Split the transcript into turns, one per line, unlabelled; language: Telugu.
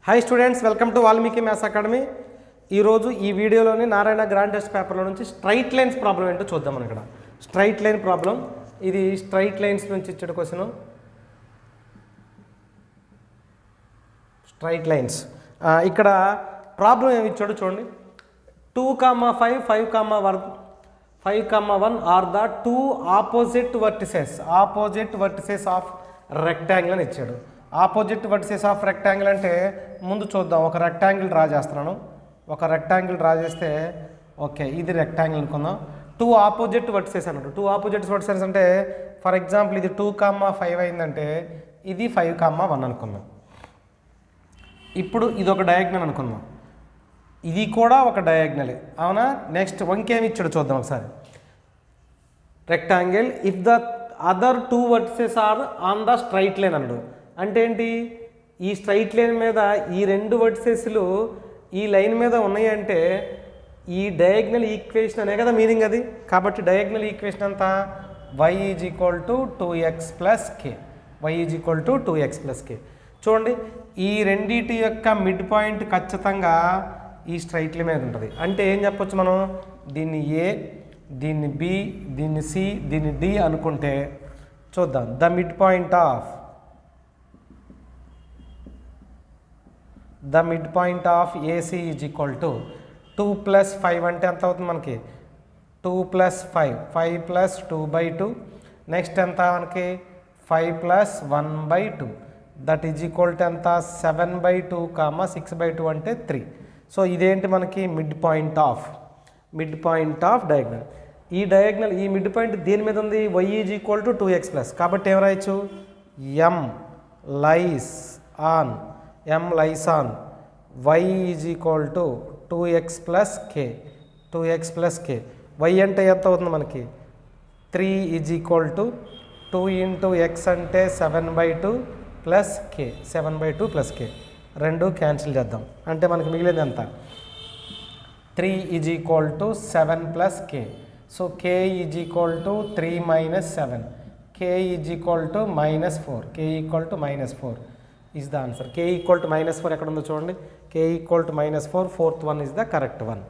Hi students, welcome to Valmiki maths academy. ఈరోజు ఈ వీడియోలోని నారాయణ గ్రాండ్ టెస్ట్ పేపర్లో నుంచి స్ట్రైట్ లైన్స్ ప్రాబ్లం ఏంటో చూద్దాం. మనం ఇక్కడ స్ట్రైట్ లైన్ ప్రాబ్లం, ఇది స్ట్రైట్ లైన్స్ నుంచి ఇచ్చాడు క్వశ్చన్. స్ట్రైట్ లైన్స్ ఇక్కడ ప్రాబ్లం ఏమి ఇచ్చాడు చూడండి. 2,5, 5,1 are the two opposite vertices of rectangle అని ఇచ్చాడు. ఆపోజిట్ వర్టిసెస్ ఆఫ్ రెక్టాంగిల్ అంటే ముందు చూద్దాం. ఒక రెక్టాంగిల్ డ్రా చేస్తున్నాను. ఒక రెక్టాంగిల్ డ్రా చేస్తే ఓకే, ఇది రెక్టాంగిల్ అనుకుందాం. టూ ఆపోజిట్ వర్టిసెస్ అన్నట్టు. టూ ఆపోజిట్ వర్టిసెస్ అంటే ఫర్ ఎగ్జాంపుల్ ఇది 2,5 అయిందంటే ఇది 5,1 అనుకుందాం. ఇప్పుడు ఇది ఒక డయాగ్నల్ అనుకుందాం. ఇది కూడా ఒక డయాగ్నలే, అవునా? నెక్స్ట్ ఇంకేమి ఇచ్చాడు చూద్దాం ఒకసారి. Rectangle if the other two vertices are on the straight line అన్నాడు. అంటే ఏంటి? ఈ స్ట్రైట్ లైన్ మీద ఈ రెండు వర్టిసెస్లు ఈ లైన్ మీద ఉన్నాయి అంటే ఈ డయాగ్నల్ ఈక్వేషన్ అనే కదా మీనింగ్ అది. కాబట్టి డయాగ్నల్ ఈక్వేషన్ అంతా y = 2x + k. y = 2x + k. చూడండి, ఈ రెండిటి యొక్క మిడ్ పాయింట్ ఖచ్చితంగా ఈ స్ట్రైట్ లైన్ మీద ఉంటుంది. అంటే ఏం చెప్పొచ్చు మనం? దీన్ని ఏ, దీన్ని బి, దీన్ని సి, దీన్ని డి అనుకుంటే చూద్దాం. The mid point of AC = 2 + 5 అంటే ఎంత అవుతుంది మనకి? 2 + 5, 5 + 2/2. నెక్స్ట్ ఎంత మనకి? 5 + 1/2. దట్ ఈజ్ ఈక్వల్ టు ఎంత? 7/2, 6/2 అంటే 3. సో ఇదేంటి మనకి? Mid point of diagonal. ఈ డయాగ్నల్, ఈ మిడ్ పాయింట్ దేని మీద ఉంది? y = 2x+. కాబట్టి ఏం రాయొచ్చు? m lies on y = 2x + k. 2x + k. y అంటే ఎంత అవుతుంది మనకి? 3 = 2 × x అంటే 7/2 + k. 7/2 + k. రెండు క్యాన్సిల్ చేద్దాం. అంటే మనకి మిగిలింది ఎంత? 3 = 7 + k. So k = 3 - 7. k = -4. k = -4 is the answer. k = -4 ఎక్కడ ఉందో చూడండి. k = -4, 4th one is the correct one.